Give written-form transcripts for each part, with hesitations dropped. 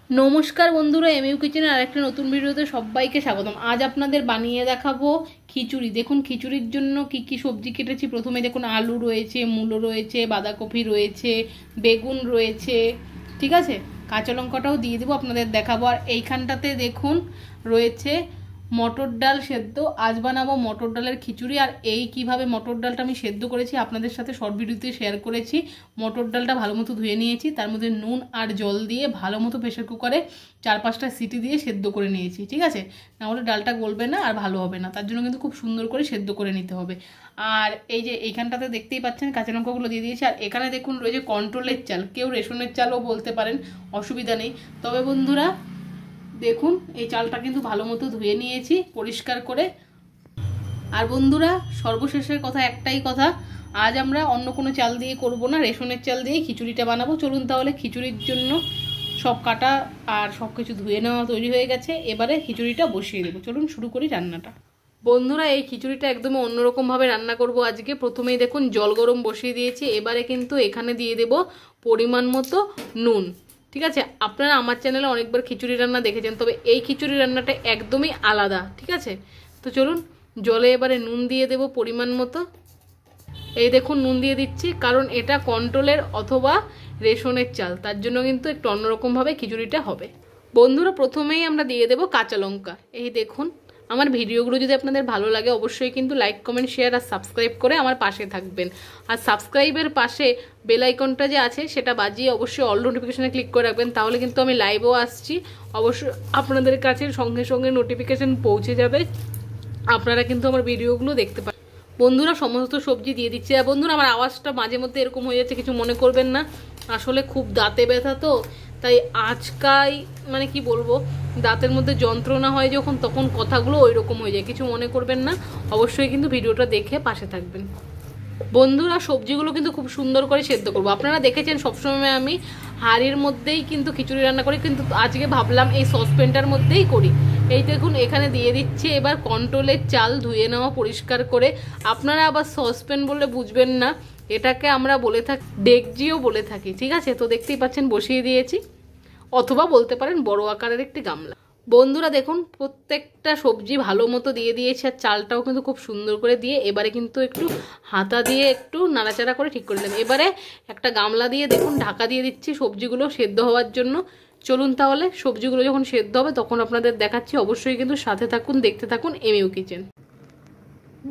নমস্কার বন্ধুরা, এমইউ কিচেনের আরেকটা নতুন ভিডিওতে সবাইকে স্বাগতম। আজ আপনাদের বানিয়ে দেখাবো খিচুড়ি। দেখুন খিচুড়ির জন্য কি কি সবজি কেটেছি। প্রথমে দেখুন আলু রয়েছে, মূলো রয়েছে, বাঁধাকপি রয়েছে, বেগুন রয়েছে, ঠিক আছে। কাঁচা লঙ্কাটাও দিয়ে দেবো, আপনাদের দেখাবো। আর এইখানটাতে দেখুন রয়েছে মটর ডাল সেদ্ধ। আজ বানাবো মটর ডালের খিচুড়ি। আর এই কিভাবে মটর ডালটা আমি সেদ্ধ করেছি আপনাদের সাথে শর্ট ভিডিওতে শেয়ার করেছি। মটর ডালটা ভালো মতো ধুয়ে নিয়েছি, তার মধ্যে নুন আর জল দিয়ে ভালো মতো প্রেসার কুকারে 4-5টা সিটি দিয়ে সেদ্ধ করে নিয়েছি, ঠিক আছে। নাহলে ডালটা গলবে না আর ভালো হবে না, তার জন্য কিন্তু খুব সুন্দর করে সেদ্ধ করে নিতে হবে। আর এই যে এইখানটাতে দেখতেই পাচ্ছেন কাঁচা লঙ্কাগুলো দিয়ে দিয়েছি। আর এখানে দেখুন রয়েছে কন্ট্রোলের চাল, কেউ রেশনের চালও বলতে পারেন, অসুবিধা নেই। তবে বন্ধুরা দেখুন এই চালটা কিন্তু ভালো মতো ধুয়ে নিয়েছি পরিষ্কার করে। আর বন্ধুরা সর্বশেষের কথা, একটাই কথা, আজ আমরা অন্য কোনো চাল দিয়ে করব না, রেশনের চাল দিয়ে খিচুড়িটা বানাবো। চলুন তাহলে খিচুড়ির জন্য সব কাটা আর সব কিছু ধুয়ে নেওয়া তৈরি হয়ে গেছে, এবারে খিচুড়িটা বসিয়ে দেবো। চলুন শুরু করি রান্নাটা। বন্ধুরা এই খিচুড়িটা একদমই অন্যরকমভাবে রান্না করব আজকে। প্রথমেই দেখুন জল গরম বসিয়ে দিয়েছি, এবারে কিন্তু এখানে দিয়ে দেব পরিমাণ মতো নুন, ঠিক আছে। আপনারা আমার চ্যানেলে অনেকবার খিচুড়ি রান্না দেখেছেন, তবে এই খিচুড়ি রান্নাটা একদমই আলাদা, ঠিক আছে। তো চলুন জলে এবারে নুন দিয়ে দেব পরিমাণ মতো। এই দেখুন নুন দিয়ে দিচ্ছি, কারণ এটা কন্ট্রোলের অথবা রেশনের চাল, তার জন্য কিন্তু একটু অন্যরকমভাবে খিচুড়িটা হবে। বন্ধুরা প্রথমেই আমরা দিয়ে দেব কাঁচা লঙ্কা। এই দেখুন আমার ভিডিওগুলো যদি আপনাদের ভালো লাগে অবশ্যই কিন্তু লাইক, কমেন্ট, শেয়ার আর সাবস্ক্রাইব করে আমার পাশে থাকবেন। আর সাবস্ক্রাইবের পাশে বেল আইকনটা যে আছে সেটা বাজিয়ে অবশ্যই অল নোটিফিকেশনে ক্লিক করে রাখবেন, তাহলে কিন্তু আমি লাইভও আসছি অবশ্যই আপনাদের কাছে সঙ্গে সঙ্গে নোটিফিকেশন পৌঁছে যাবে, আপনারা কিন্তু আমার ভিডিওগুলো দেখতে পাবেন। বন্ধুরা সমস্ত সবজি দিয়ে দিচ্ছি। আর বন্ধুরা আমার আওয়াজটা মাঝে মধ্যে এরকম হয়ে যাচ্ছে, কিছু মনে করবেন না, আসলে খুব দাঁতে ব্যথা তো, তাই আজকাই মানে কি বলবো, দাঁতের মধ্যে যন্ত্রণা হয় যখন, তখন কথাগুলো ওই রকম হয়ে যায়, কিছু মনে করবেন না। অবশ্যই কিন্তু ভিডিওটা দেখে পাশে থাকবেন। বন্ধুরা সবজিগুলো কিন্তু খুব সুন্দর করে সেদ্ধ করবো। আপনারা দেখেছেন সবসময় আমি হাঁড়ির মধ্যেই কিন্তু খিচুড়ি রান্না করি, কিন্তু আজকে ভাবলাম এই সসপ্যানটার মধ্যেই করি। এই দেখুন এখানে দিয়ে দিচ্ছি এবার কন্ট্রোলের চাল ধুয়ে নেওয়া পরিষ্কার করে। আপনারা আবার সসপ্যান বললে বুঝবেন না, এটাকে আমরা বলে থাকি ডেকজিও বলে থাকি, ঠিক আছে। তো দেখতেই পাচ্ছেন বসিয়ে দিয়েছি, অথবা বলতে পারেন বড় আকারের একটি গামলা। বন্ধুরা দেখুন প্রত্যেকটা সবজি ভালো মতো দিয়ে দিয়েছি, আর চালটাও কিন্তু খুব সুন্দর করে দিয়ে এবারে কিন্তু একটু হাতা দিয়ে একটু নাড়াচাড়া করে ঠিক করে দিলাম। এবারে একটা গামলা দিয়ে দেখুন ঢাকা দিয়ে দিচ্ছি সবজিগুলো সেদ্ধ হওয়ার জন্য। চলুন তাহলে সবজিগুলো যখন সেদ্ধ হবে তখন আপনাদের দেখাচ্ছি, অবশ্যই কিন্তু সাথে থাকুন, দেখতে থাকুন এমইউ কিচেন।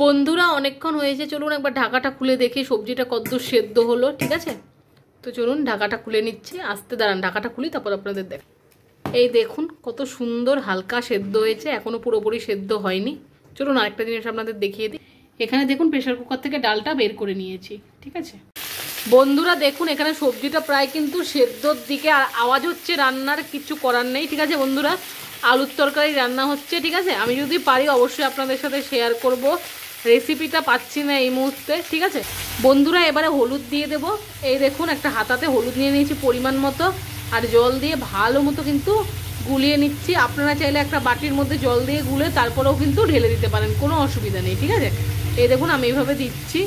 বন্ধুরা অনেকক্ষণ হয়েছে, চলুন একবার ঢাকাটা খুলে দেখি সবজিটা কতদূর সেদ্ধ হলো, ঠিক আছে। তো চলুন ঢাকাটা খুলে নিচ্ছি, আসতে দাঁড়ান ঢাকাটা খুলি তারপর আপনাদের দেখ। এই দেখুন কত সুন্দর হালকা সেদ্ধ হয়েছে, এখনো পুরোপুরি সেদ্ধ হয়নি। চলুন আরেকটা জিনিস আপনাদের দেখিয়ে দিই। এখানে দেখুন প্রেসার কুকার থেকে ডালটা বের করে নিয়েছি, ঠিক আছে। বন্ধুরা দেখুন এখানে সবজিটা প্রায় কিন্তু সেদ্ধর দিকে, আর আওয়াজ হচ্ছে রান্নার কিছু করার নেই, ঠিক আছে। বন্ধুরা আলুর তরকারি রান্না হচ্ছে, ঠিক আছে। আমি যদি পারি অবশ্যই আপনাদের সাথে শেয়ার করব, রেসিপিটা পাচ্ছি না এই মুহূর্তে, ঠিক আছে। বন্ধুরা এবারে হলুদ দিয়ে দেব। এই দেখুন একটা হাতাতে হলুদ নিয়ে নিয়েছি পরিমাণ মতো, আর জল দিয়ে ভালো মতো কিন্তু গুলিয়ে নিচ্ছি। আপনারা চাইলে একটা বাটির মধ্যে জল দিয়ে গুলে তারপরেও কিন্তু ঢেলে দিতে পারেন, কোনো অসুবিধা নেই, ঠিক আছে। এই দেখুন আমি এইভাবে দিচ্ছি,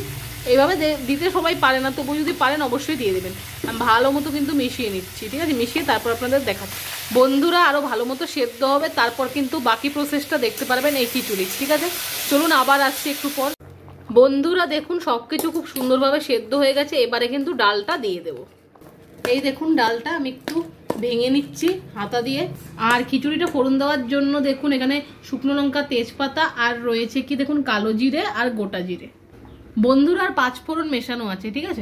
এইভাবে দিতে সবাই পারে না, তবু যদি পারেন অবশ্যই দিয়ে দেবেন। আমি ভালো মতো কিন্তু মিশিয়ে নিচ্ছি, ঠিক আছে। মিশিয়ে তারপর আপনাদের দেখাচ্ছি। বন্ধুরা আরও ভালো মতো সেদ্ধ হবে, তারপর কিন্তু বাকি প্রসেসটা দেখতে পারবেন এই খিচুড়ি, ঠিক আছে। চলুন আবার আসছি একটু পর। বন্ধুরা দেখুন সব কিছু খুব সুন্দরভাবে সেদ্ধ হয়ে গেছে, এবারে কিন্তু ডালটা দিয়ে দেব। এই দেখুন ডালটা আমি একটু ভেঙে নিচ্ছি হাতা দিয়ে। আর খিচুড়িটা ফোড়ন দেওয়ার জন্য দেখুন এখানে শুকনো লঙ্কা, তেজপাতা আর রয়েছে কি দেখুন কালো জিরে আর গোটা জিরে। বন্ধুরা আর 5 ফোড়ন মেশানো আছে, ঠিক আছে।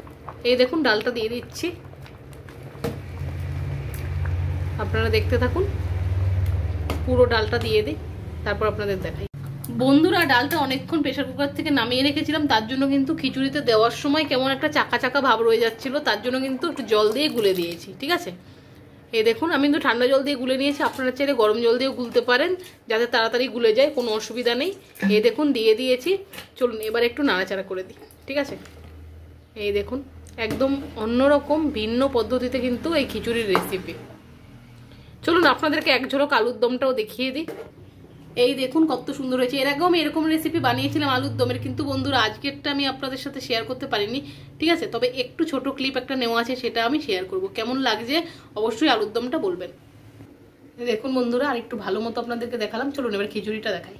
এই দেখুন ডালটা দিয়ে দিচ্ছি, আপনারা দেখতে থাকুন। পুরো ডালটা দিয়ে দিই, তারপর আপনাদের দেখাই। বন্ধুরা ডালটা অনেকক্ষণ প্রেসার কুকার থেকে নামিয়ে রেখেছিলাম, তার জন্য কিন্তু খিচুড়িতে দেওয়ার সময় কেমন একটা চাকা চাকা ভাব রয়ে যাচ্ছিল, তার জন্য কিন্তু একটু জল দিয়ে গুলে দিয়েছি, ঠিক আছে। এই দেখুন আমি কিন্তু ঠান্ডা জল দিয়ে গুলে নিয়েছি, আপনারা চাইলে গরম জল দিয়েও গুলতে পারেন, যাতে তাড়াতাড়ি গুলে যায়, কোনো অসুবিধা নেই। এই দেখুন দিয়ে দিয়েছি, চলুন এবার একটু নাড়াচাড়া করে দিই, ঠিক আছে। এই দেখুন একদম অন্যরকম ভিন্ন পদ্ধতিতে কিন্তু এই খিচুড়ির রেসিপি। চলুন আপনাদেরকে এক ঝলক আলুর দমটাও দেখিয়ে দিই। এই দেখুন কত সুন্দর হয়েছে। এর আগেও আমি এরকম রেসিপি বানিয়েছিলাম আলুর দমের, কিন্তু বন্ধুরা আজকেরটা আমি আপনাদের সাথে শেয়ার করতে পারিনি, ঠিক আছে। তবে একটু ছোট ক্লিপ একটা নেওয়া আছে, সেটা আমি শেয়ার করব। কেমন লাগছে অবশ্যই আলুর দমটা বলবেন। দেখুন বন্ধুরা, আর একটু ভালো মতো আপনাদেরকে দেখালাম। চলুন এবার খিচুড়িটা দেখাই।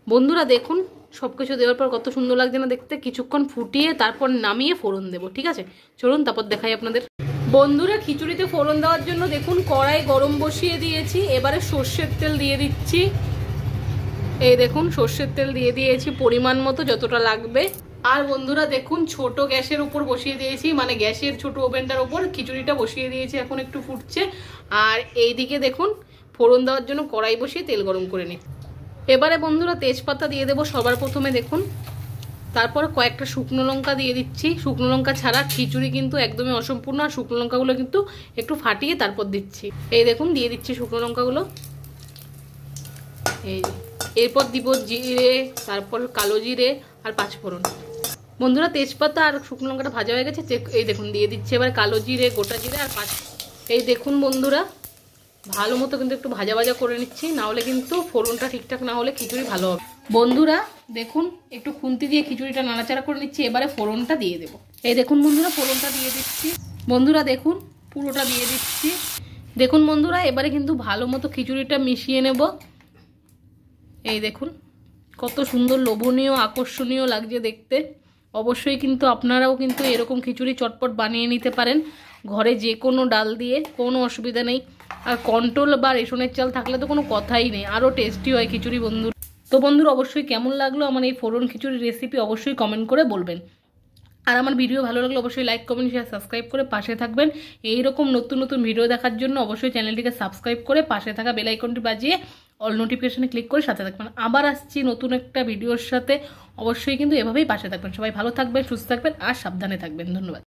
বন্ধুরা দেখুন সবকিছু দেওয়ার পর কত সুন্দর লাগছে না দেখতে। কিছুক্ষণ ফুটিয়ে তারপর নামিয়ে ফোড়ন দেবো, ঠিক আছে? চলুন তারপর দেখাই আপনাদের। বন্ধুরা খিচুড়িতে ফোড়ন দেওয়ার জন্য দেখুন কড়াই গরম বসিয়ে দিয়েছি। এবারে সর্ষের তেল দিয়ে দিচ্ছি। এই দেখুন সর্ষের তেল দিয়ে দিয়েছি পরিমাণ মতো, যতটা লাগবে। আর বন্ধুরা দেখুন ছোট গ্যাসের উপর বসিয়ে দিয়েছি, মানে গ্যাসের ছোট ওভেনটার উপর খিচুড়িটা বসিয়ে দিয়েছি। এখন একটু ফুটছে। আর এইদিকে দেখুন ফোড়ন দেওয়ার জন্য কড়াই বসিয়ে তেল গরম করে নিই। এবারে বন্ধুরা তেজপাতা দিয়ে দেবো সবার প্রথমে দেখুন। তারপর কয়েকটা শুকনো লঙ্কা দিয়ে দিচ্ছি। শুকনো লঙ্কা ছাড়া খিচুড়ি কিন্তু একদমই অসম্পূর্ণ। আর শুকনো লঙ্কাগুলো কিন্তু একটু ফাটিয়ে তারপর দিচ্ছি। এই দেখুন দিয়ে দিচ্ছি শুকনো লঙ্কাগুলো। এই এরপর দিব জিরে, তারপর কালো জিরে আর পাঁচফোড়ন। বন্ধুরা তেজপাতা আর শুকনো লঙ্কাটা ভাজা হয়ে গেছে। এই দেখুন দিয়ে দিচ্ছি এবার কালো জিরে, গোটা জিরে আর এই দেখুন বন্ধুরা ভালো মতো কিন্তু একটু ভাজা ভাজা করে নিচ্ছি, না হলে কিন্তু ফোড়নটা ঠিকঠাক না হলে খিচুড়ি ভালো হবে। বন্ধুরা দেখুন একটু খুন্তি দিয়ে খিচুড়িটা নাড়াচাড়া করে নিচ্ছি। এবারে ফোড়নটা দিয়ে দেবো। এই দেখুন বন্ধুরা ফোড়নটা দিয়ে দিচ্ছি। বন্ধুরা দেখুন পুরোটা দিয়ে দিচ্ছি। দেখুন বন্ধুরা এবারে কিন্তু ভালো মতো খিচুড়িটা মিশিয়ে নেব। এই দেখুন কত সুন্দর লোভনীয় আকর্ষণীয় লাগছে দেখতে। অবশ্যই কিন্তু আপনারাও কিন্তু এরকম খিচুড়ি চটপট বানিয়ে নিতে পারেন ঘরে, যে কোনো ডাল দিয়ে, কোনো অসুবিধা নেই। আর কন্ট্রোল বা রেশনের চাল থাকলে তো কোনো কথাই নেই, আরও টেস্টি হয় খিচুড়ি বন্ধু। তো বন্ধুরা অবশ্যই কেমন লাগলো আমার এই ফোড়ন খিচুড়ি রেসিপি অবশ্যই কমেন্ট করে বলবেন। আর আমার ভিডিও ভালো লাগলে অবশ্যই লাইক, কমেন্ট, শেয়ার, সাবস্ক্রাইব করে পাশে থাকবেন। এইরকম নতুন নতুন ভিডিও দেখার জন্য অবশ্যই চ্যানেলটিকে সাবস্ক্রাইব করে পাশে থাকা বেল আইকনটি বাজিয়ে অল নোটিফিকেশনে ক্লিক করে সাথে থাকবেন। আবার আসছি নতুন একটা ভিডিওর সাথে। অবশ্যই কিন্তু এভাবেই পাশে থাকবেন। সবাই ভালো থাকবেন, সুস্থ থাকবেন আর সাবধানে থাকবেন। ধন্যবাদ।